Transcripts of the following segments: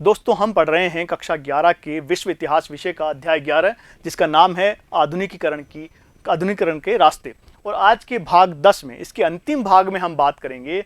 दोस्तों, हम पढ़ रहे हैं कक्षा 11 के विश्व इतिहास विषय का अध्याय 11, जिसका नाम है आधुनिकीकरण के रास्ते। और आज के भाग 10 में, इसके अंतिम भाग में हम बात करेंगे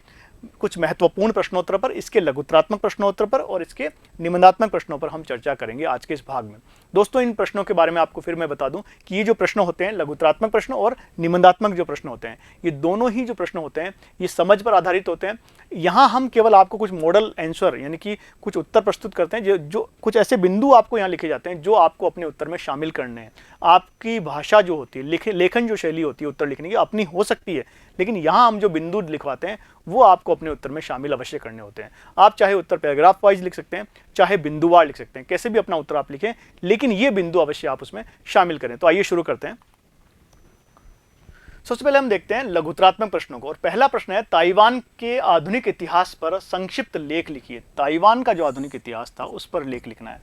कुछ महत्वपूर्ण प्रश्नोत्तर पर, इसके लघुत्रात्मक प्रश्नोत्तर पर और इसके निबंधात्मक प्रश्नों पर हम चर्चा करेंगे आज के इस भाग में। दोस्तों, इन प्रश्नों के बारे में आपको फिर मैं बता दूं कि ये जो प्रश्न होते हैं, लघुत्रात्मक प्रश्न और निबंधात्मक जो प्रश्न होते हैं, ये दोनों ही जो प्रश्न होते हैं ये समझ पर आधारित होते हैं। यहाँ हम केवल आपको कुछ मॉडल आंसर यानी कि कुछ उत्तर प्रस्तुत करते हैं, जो कुछ ऐसे बिंदु आपको यहाँ लिखे जाते हैं जो आपको अपने उत्तर में शामिल करने हैं। आपकी भाषा जो होती है, लेखन जो शैली होती है उत्तर लिखने की, अपनी हो सकती है, लेकिन यहाँ हम जो बिंदु लिखवाते हैं वो आपको अपने उत्तर में शामिल अवश्य करने होते हैं। आप चाहे उत्तर पैराग्राफ वाइज लिख सकते हैं, चाहे बिंदुवार लिख सकते हैं, कैसे भी अपना उत्तर आप लिखें, लेकिन ये बिंदु अवश्य आप उसमें शामिल करें। तो आइए शुरू करते हैं। सबसे पहले हम देखते हैं लघुत्रात्मक प्रश्नों को, और पहला प्रश्न है, ताइवान के आधुनिक इतिहास पर संक्षिप्त लेख लिखिए। ताइवान का जो आधुनिक इतिहास था उस पर लेख लिखना है।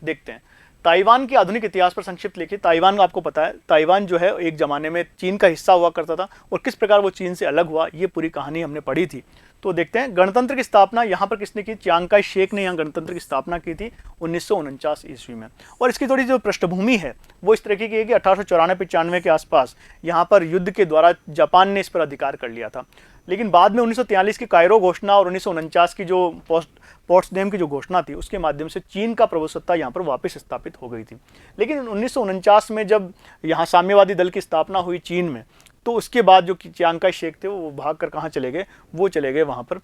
देखते हैं, ताइवान के आधुनिक इतिहास पर संक्षिप्त लिखिए। ताइवान आपको पता है, ताइवान जो है एक जमाने में चीन का हिस्सा हुआ करता था, और किस प्रकार वो चीन से अलग हुआ ये पूरी कहानी हमने पढ़ी थी। तो देखते हैं, गणतंत्र की स्थापना यहाँ पर किसने की? चियांग काई शेक ने यहाँ गणतंत्र की स्थापना की थी 1949 ईस्वी में। और इसकी थोड़ी जो पृष्ठभूमि है वो इस तरीके की है कि 1894-95 के आसपास यहाँ पर युद्ध के द्वारा जापान ने इस पर अधिकार कर लिया था, लेकिन बाद में 1943 की कायरो घोषणा और 1949 की जो पोट्सडेम की जो घोषणा थी उसके माध्यम से चीन का प्रभुसत्ता यहाँ पर वापस स्थापित हो गई थी। लेकिन 1949 में जब यहाँ साम्यवादी दल की स्थापना हुई चीन में, तो उसके बाद जो चियांग काई शेक थे वो भाग कर कहाँ चले गए? वो चले गए वहाँ पर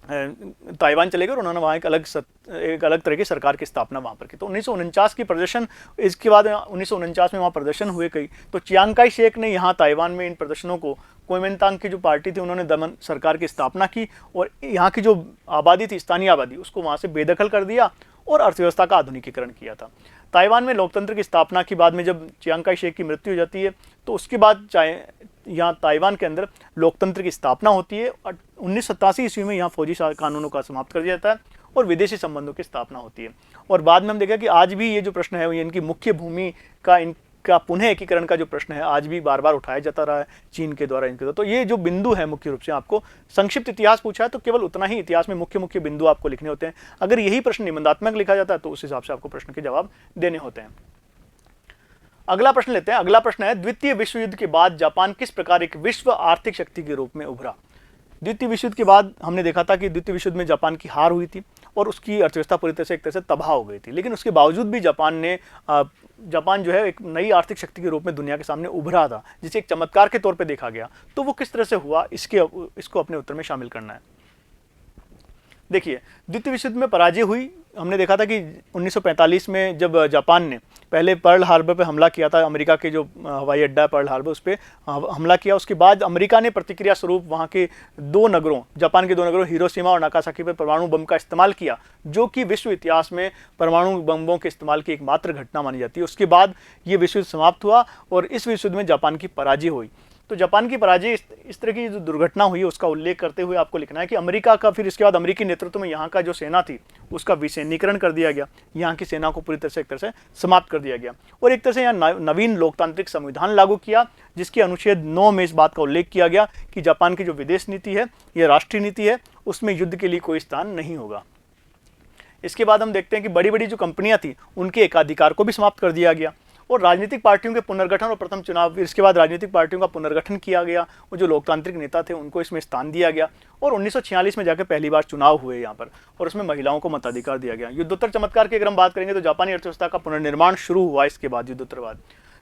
ताइवान चले गए, और उन्होंने वहाँ एक अलग तरह की सरकार की स्थापना वहाँ पर की। तो 1949 की प्रदर्शन, इसके बाद 1949 में वहाँ प्रदर्शन हुए कई, तो चियांग काई शेक ने यहाँ ताइवान में इन प्रदर्शनों को, कुओमिंतांग की जो पार्टी थी उन्होंने दमन सरकार की स्थापना की, और यहाँ की जो आबादी थी, स्थानीय आबादी, उसको वहाँ से बेदखल कर दिया और अर्थव्यवस्था का आधुनिकीकरण किया था। ताइवान में लोकतंत्र की स्थापना के बाद में जब चियांग काई शेक की मृत्यु हो जाती है, तो उसके बाद चाहे यहाँ ताइवान के अंदर लोकतंत्र की स्थापना होती है, और 1987 ईस्वी में यहाँ फौजी कानूनों का समाप्त कर दिया जाता है और विदेशी संबंधों की स्थापना होती है। और बाद में हम देखा कि आज भी ये जो प्रश्न है, इनकी मुख्य भूमि का, इनका पुनः एकीकरण का जो प्रश्न है, आज भी बार बार उठाया जाता रहा है चीन के द्वारा, इनके द्वारा। तो ये जो बिंदु है, मुख्य रूप से आपको संक्षिप्त इतिहास पूछा है तो केवल उतना ही इतिहास में मुख्य बिंदु आपको लिखने होते हैं। अगर यही प्रश्न निबंधात्मक लिखा जाता है तो उस हिसाब से आपको प्रश्न के जवाब देने होते हैं। अगला प्रश्न लेते हैं। अगला प्रश्न है, द्वितीय विश्व युद्ध के बाद जापान किस प्रकार एक विश्व आर्थिक शक्ति के रूप में उभरा? द्वितीय विश्व युद्ध के बाद हमने देखा था कि द्वितीय विश्व युद्ध में जापान की हार हुई थी और उसकी अर्थव्यवस्था पूरी तरह से एक तरह से तबाह हो गई थी, लेकिन उसके बावजूद भी जापान जो है एक नई आर्थिक शक्ति के रूप में दुनिया के सामने उभरा था, जिसे एक चमत्कार के तौर पे देखा गया। तो वो किस तरह से हुआ, इसको अपने उत्तर में शामिल करना है। देखिए, द्वितीय विश्व युद्ध में पराजय हुई। हमने देखा था कि 1945 में जब जापान ने पहले पर्ल हार्बर पे हमला किया था, अमेरिका के जो हवाई अड्डा है पर्ल हार्बर, उस पर हमला किया। उसके बाद अमेरिका ने प्रतिक्रिया स्वरूप वहाँ के जापान के दो नगरों हिरोशिमा और नागासाकी पर परमाणु बम का इस्तेमाल किया, जो कि विश्व इतिहास में परमाणु बमों के इस्तेमाल की एकमात्र घटना मानी जाती है। उसके बाद ये विश्व युद्ध समाप्त हुआ और इस विश्व युद्ध में जापान की पराजय हुई। तो जापान की पराजय, इस तरह की जो दुर्घटना हुई उसका उल्लेख करते हुए आपको लिखना है कि अमेरिका का, फिर इसके बाद अमेरिकी नेतृत्व में यहाँ का जो सेना थी उसका विसैन्यीकरण कर दिया गया, यहाँ की सेना को पूरी तरह से एक तरह से समाप्त कर दिया गया, और एक तरह से यहाँ नवीन लोकतांत्रिक संविधान लागू किया, जिसके अनुच्छेद 9 में इस बात का उल्लेख किया गया कि जापान की जो विदेश नीति है, यह राष्ट्रीय नीति है, उसमें युद्ध के लिए कोई स्थान नहीं होगा। इसके बाद हम देखते हैं कि बड़ी बड़ी जो कंपनियां थी उनके एकाधिकार को भी समाप्त कर दिया गया, और राजनीतिक पार्टियों के पुनर्गठन और प्रथम चुनाव, इसके बाद राजनीतिक पार्टियों का पुनर्गठन किया गया, वो जो लोकतांत्रिक नेता थे उनको इसमें स्थान दिया गया, और 1946 में जाकर पहली बार चुनाव हुए यहाँ पर, और उसमें महिलाओं को मताधिकार दिया गया। युद्धोत्तर चमत्कार की अगर हम बात करेंगे तो जापानी अर्थव्यवस्था का पुनर्निर्माण शुरू हुआ इसके बाद, युद्धोत्तर बाद।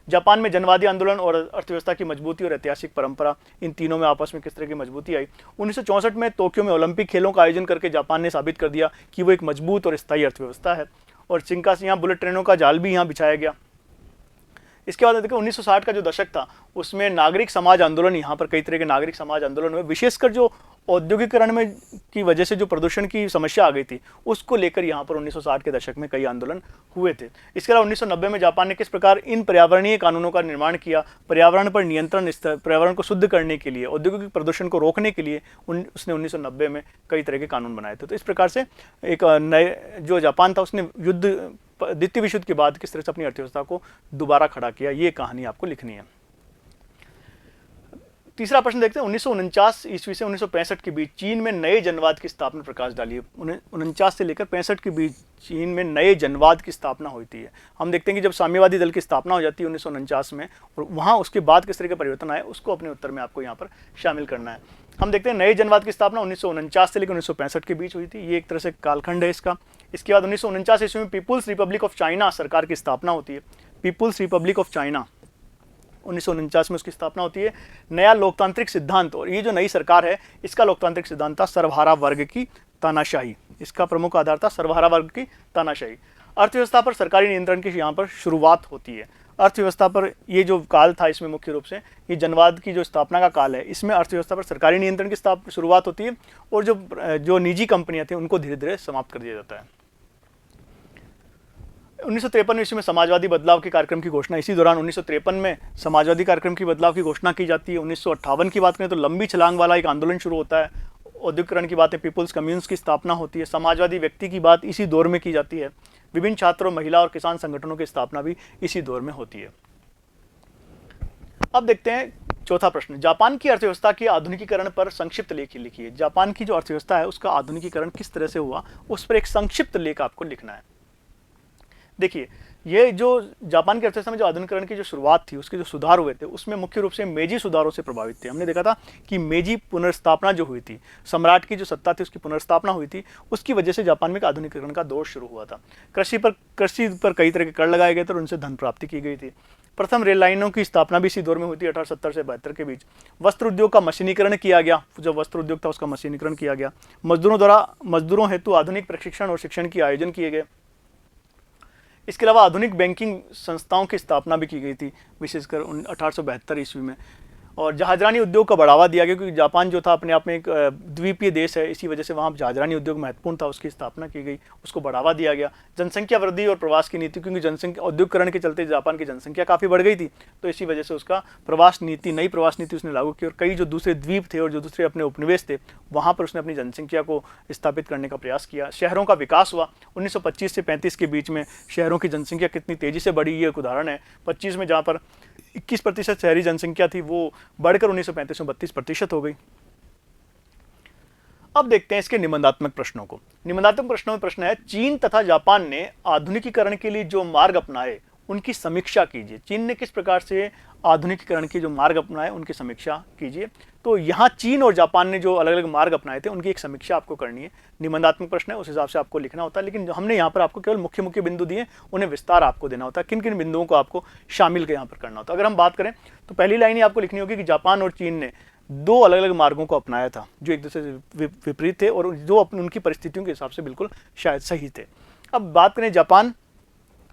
जापान में जनवादी आंदोलन और अर्थव्यवस्था की मजबूती और ऐतिहासिक परंपरा, इन तीनों में आपस में किस तरह की मजबूती आई। 1964 में टोक्यो में ओलंपिक खेलों का आयोजन करके जापान ने साबित कर दिया कि वो एक मजबूत और स्थायी अर्थव्यवस्था है, और शिंकानसेन, यहाँ बुलेट ट्रेनों का जाल भी यहाँ बिछाया गया। इसके बाद देखिए 1960 का जो दशक था उसमें नागरिक समाज आंदोलन, यहाँ पर कई तरह के नागरिक समाज आंदोलन हुए, विशेषकर जो औद्योगिकरण में की वजह से जो प्रदूषण की समस्या आ गई थी उसको लेकर यहाँ पर 1960 के दशक में कई आंदोलन हुए थे। इसके अलावा 1990 में जापान ने किस प्रकार इन पर्यावरणीय कानूनों का निर्माण किया, पर्यावरण पर नियंत्रण, पर्यावरण को शुद्ध करने के लिए, औद्योगिक प्रदूषण को रोकने के लिए उसने 1990 में कई तरह के कानून बनाए थे। तो इस प्रकार से एक नए जो जापान था उसने द्वितीय विश्व युद्ध के बाद किस तरह से अपनी अर्थव्यवस्था को दोबारा खड़ा किया, ये कहानी आपको लिखनी है। तीसरा प्रश्न देखते हैं, 1949 ईस्वी से 1965 के बीच चीन में नए जनवाद की स्थापना प्रकाश डालिए। 49 से लेकर 65 के बीच चीन में नए जनवाद की स्थापना होती है। हम देखते हैं कि जब साम्यवादी दल की स्थापना हो जाती है 1949 में, और वहाँ उसके बाद किस तरह के परिवर्तन आए उसको अपने उत्तर में आपको यहाँ पर शामिल करना है। हम देखते हैं नए जनवाद की स्थापना 1949 से लेकर 1965 के बीच हुई थी, ये एक तरह से कालखंड है इसका। इसके बाद 1949 ईस्वी में पीपुल्स रिपब्लिक ऑफ चाइना सरकार की स्थापना होती है। पीपुल्स रिपब्लिक ऑफ चाइना 1949 में उसकी स्थापना होती है। नया लोकतांत्रिक सिद्धांत, और ये जो नई सरकार है इसका लोकतांत्रिक सिद्धांत था सर्वहारा वर्ग की तानाशाही। इसका प्रमुख आधार था सर्वहारा वर्ग की तानाशाही। अर्थव्यवस्था पर सरकारी नियंत्रण की यहाँ पर शुरुआत होती है। अर्थव्यवस्था पर ये जो काल था, इसमें मुख्य रूप से ये जनवाद की जो स्थापना का काल है, इसमें अर्थव्यवस्था पर सरकारी नियंत्रण की शुरुआत होती है, और जो निजी कंपनियां थी उनको धीरे धीरे समाप्त कर दिया जाता है। 1953 ईस्वी में समाजवादी बदलाव के कार्यक्रम की घोषणा, इसी दौरान 1953 में समाजवादी कार्यक्रम की बदलाव की घोषणा की जाती है। 1958 की बात करें तो लंबी छलांग वाला एक आंदोलन शुरू होता है। औद्योगिकरण की बातें, पीपुल्स कम्युन्स की स्थापना होती है। समाजवादी व्यक्ति की बात इसी दौर में की जाती है। विभिन्न छात्रों, महिला और किसान संगठनों की स्थापना भी इसी दौर में होती है। अब देखते हैं चौथा प्रश्न, जापान की अर्थव्यवस्था के आधुनिकीकरण पर संक्षिप्त लेख लिखिए। जापान की जो अर्थव्यवस्था है उसका आधुनिकीकरण किस तरह से हुआ उस पर एक संक्षिप्त लेख आपको लिखना है। देखिए, ये जो जापान की अर्थव्यवस्था में जो आधुनिकीकरण की जो शुरुआत थी, उसके जो सुधार हुए थे, उसमें मुख्य रूप से मेजी सुधारों से प्रभावित थे। हमने देखा था कि मेजी पुनर्स्थापना जो हुई थी, सम्राट की जो सत्ता थी उसकी पुनर्स्थापना हुई थी, उसकी वजह से जापान में एक आधुनिकीकरण का दौर शुरू हुआ था। कृषि पर कई तरह के कर लगाए गए थे और उनसे धन प्राप्ति की गई थी। प्रथम रेल लाइनों की स्थापना भी इसी दौर में हुई थी, 1870 से 72 के बीच। वस्त्र उद्योग का मशीनीकरण किया गया, जो वस्त्र उद्योग था उसका मशीनीकरण किया गया। मजदूरों हेतु आधुनिक प्रशिक्षण और शिक्षण के आयोजन किए गए। इसके अलावा आधुनिक बैंकिंग संस्थाओं की स्थापना भी की गई थी, विशेषकर 1872 ईस्वी में। और जहाजरानी उद्योग का बढ़ावा दिया गया, क्योंकि जापान जो था अपने आप में एक द्वीपीय देश है, इसी वजह से वहाँ जहाजरानी उद्योग महत्वपूर्ण था, उसकी स्थापना की गई, उसको बढ़ावा दिया गया। जनसंख्या वृद्धि और प्रवास की नीति, क्योंकि जनसंख्या औद्योगिकरण के चलते जापान की जनसंख्या काफ़ी बढ़ गई थी, तो इसी वजह से उसका नई प्रवास नीति उसने लागू की, और कई जो दूसरे द्वीप थे और जो दूसरे अपने उपनिवेश थे वहाँ पर उसने अपनी जनसंख्या को स्थापित करने का प्रयास किया। शहरों का विकास हुआ। 1925 से 35 के बीच में शहरों की जनसंख्या कितनी तेज़ी से बढ़ी, ये एक उदाहरण है। 25 में जहाँ पर 21% शहरी जनसंख्या थी, वो बढ़कर 1935 में 32% हो गई। अब देखते हैं इसके निबंधात्मक प्रश्नों को। निबंधात्मक प्रश्नों में प्रश्न है, चीन तथा जापान ने आधुनिकीकरण के लिए जो मार्ग अपनाए उनकी समीक्षा कीजिए। चीन ने किस प्रकार से आधुनिकीकरण के जो मार्ग अपनाए उनकी समीक्षा कीजिए। तो यहाँ चीन और जापान ने जो अलग अलग मार्ग अपनाए थे उनकी एक समीक्षा आपको करनी है। निबंधात्मक प्रश्न है, उस हिसाब से आपको लिखना होता है, लेकिन हमने यहाँ पर आपको केवल मुख्य मुख्य बिंदु दिए, उन्हें विस्तार आपको देना होता है, किन किन बिंदुओं को आपको शामिल यहाँ पर करना होता है। अगर हम बात करें तो पहली लाइन ही आपको लिखनी होगी कि जापान और चीन ने दो अलग अलग मार्गों को अपनाया था जो एक दूसरे से विपरीत थे और जो उनकी परिस्थितियों के हिसाब से बिल्कुल शायद सही थे। अब बात करें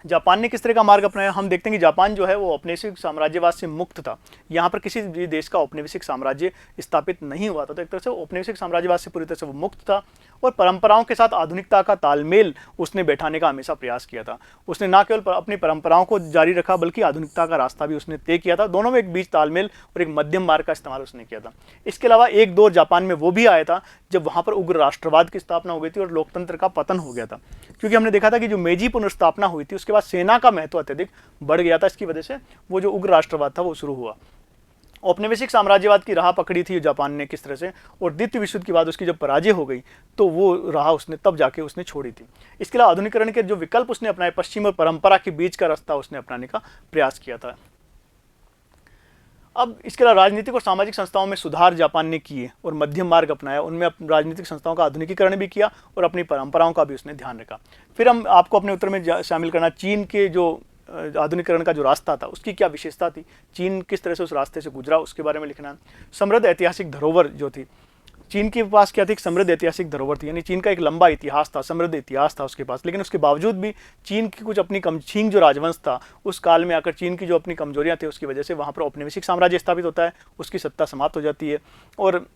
जापान ने किस तरह का मार्ग अपनाया। हम देखते हैं कि जापान जो है वो औपनिवेशिक साम्राज्यवाद से मुक्त था। यहाँ पर किसी भी देश का औपनिवेशिक साम्राज्य स्थापित नहीं हुआ था, तो एक तरह से औपनिवेशिक साम्राज्यवाद से पूरी तरह से वो मुक्त था और परंपराओं के साथ आधुनिकता का तालमेल उसने बैठाने का हमेशा प्रयास किया था। उसने न केवल अपनी परंपराओं को जारी रखा बल्कि आधुनिकता का रास्ता भी उसने तय किया था। दोनों में एक बीच तालमेल और एक मध्यम मार्ग का इस्तेमाल उसने किया था। इसके अलावा एक दौर जापान में वो भी आया था जब वहाँ पर उग्र राष्ट्रवाद की स्थापना हो गई थी और लोकतंत्र का पतन हो गया था, क्योंकि हमने देखा था कि जो मेजी पुनर्स्थापना हुई थी उसके बाद सेना का महत्व अत्यधिक बढ़ गया था। इसकी वजह से वो जो उग्र राष्ट्रवाद था वो शुरू हुआ। औपनिवेशिक साम्राज्यवाद की राह पकड़ी थी जापान ने किस तरह से, और द्वितीय विश्व युद्ध के बाद उसकी जब पराजय हो गई तो वो राह उसने तब जाके उसने छोड़ी थी। इसके अलावा आधुनिकीकरण के जो विकल्प उसने अपनाए, पश्चिम और परंपरा के बीच का रास्ता उसने अपनाने का प्रयास किया था। अब इसके अलावा राजनीतिक और सामाजिक संस्थाओं में सुधार जापान ने किए और मध्यम मार्ग अपनाया। उनमें राजनीतिक संस्थाओं का आधुनिकीकरण भी किया और अपनी परंपराओं का भी उसने ध्यान रखा। फिर हम आपको अपने उत्तर में शामिल करना, चीन के जो आधुनिकीकरण का जो रास्ता था उसकी क्या विशेषता थी, चीन किस तरह से उस रास्ते से गुजरा, उसके बारे में लिखना। समृद्ध ऐतिहासिक धरोहर जो थी, चीन के पास क्या थी, एक समृद्ध ऐतिहासिक धरोहर थी, यानी चीन का एक लंबा इतिहास था, समृद्ध इतिहास था उसके पास। लेकिन उसके बावजूद भी चीन की कुछ अपनी छींग जो राजवंश था उस काल में आकर चीन की जो अपनी कमजोरियां थी उसकी वजह से वहाँ पर औपनिवेशिक साम्राज्य स्थापित होता है, उसकी सत्ता समाप्त हो जाती है और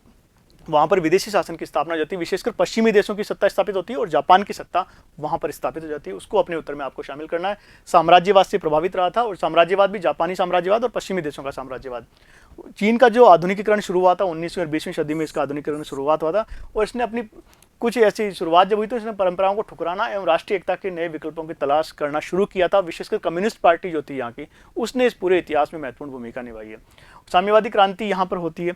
वहाँ पर विदेशी शासन की स्थापना हो जाती है। विशेषकर पश्चिमी देशों की सत्ता स्थापित होती है और जापान की सत्ता वहाँ पर स्थापित हो जाती है। उसको अपने उत्तर में आपको शामिल करना है। साम्राज्यवाद से प्रभावित रहा था और साम्राज्यवाद भी जापानी साम्राज्यवाद और पश्चिमी देशों का साम्राज्यवाद। चीन का जो आधुनिकीकरण शुरू हुआ था 19वीं और 20वीं सदी में, इसका आधुनिकीकरण शुरुआत हुआ था और इसने अपनी कुछ ऐसी शुरुआत जब हुई तो इसने परंपराओं को ठुकराना एवं राष्ट्रीय एकता के नए विकल्पों की तलाश करना शुरू किया था। विशेषकर कम्युनिस्ट पार्टी जो थी यहाँ की, उसने इस पूरे इतिहास में महत्वपूर्ण भूमिका निभाई है। साम्यवादी क्रांति यहाँ पर होती है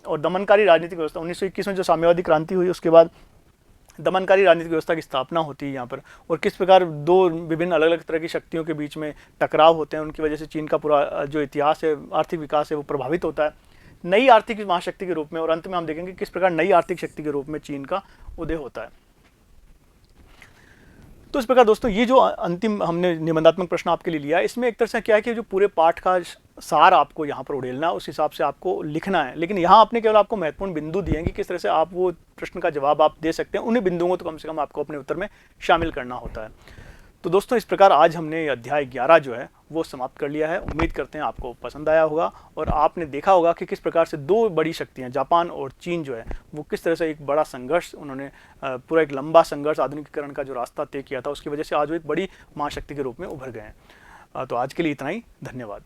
और दमनकारी राजनीतिक व्यवस्था 1921 में जो साम्यवादी क्रांति हुई उसके बाद दमनकारी राजनीतिक व्यवस्था की स्थापना होती है यहाँ पर, और किस प्रकार दो विभिन्न अलग अलग तरह की शक्तियों के बीच में टकराव होते हैं, उनकी वजह से चीन का पूरा जो इतिहास है, आर्थिक विकास है, वो प्रभावित होता है नई आर्थिक महाशक्ति के रूप में। और अंत में हम देखेंगे किस प्रकार नई आर्थिक शक्ति के रूप में चीन का उदय होता है। तो इस प्रकार दोस्तों ये जो अंतिम हमने निबंधात्मक प्रश्न आपके लिए लिया है, इसमें एक तरह से क्या है कि जो पूरे पाठ का सार आपको यहाँ पर उड़ेलना है, उस हिसाब से आपको लिखना है। लेकिन यहाँ आपने केवल आपको महत्वपूर्ण बिंदु दिए हैं कि किस तरह से आप वो प्रश्न का जवाब आप दे सकते हैं, उन्हीं बिंदुओं को तो कम से कम आपको अपने उत्तर में शामिल करना होता है। तो दोस्तों इस प्रकार आज हमने अध्याय 11 जो है वो समाप्त कर लिया है। उम्मीद करते हैं आपको पसंद आया होगा और आपने देखा होगा कि किस प्रकार से दो बड़ी शक्तियां जापान और चीन जो है वो किस तरह से एक बड़ा संघर्ष, उन्होंने पूरा एक लंबा संघर्ष, आधुनिकीकरण का जो रास्ता तय किया था, उसकी वजह से आज वो एक बड़ी महाशक्ति के रूप में उभर गए हैं। तो आज के लिए इतना ही, धन्यवाद।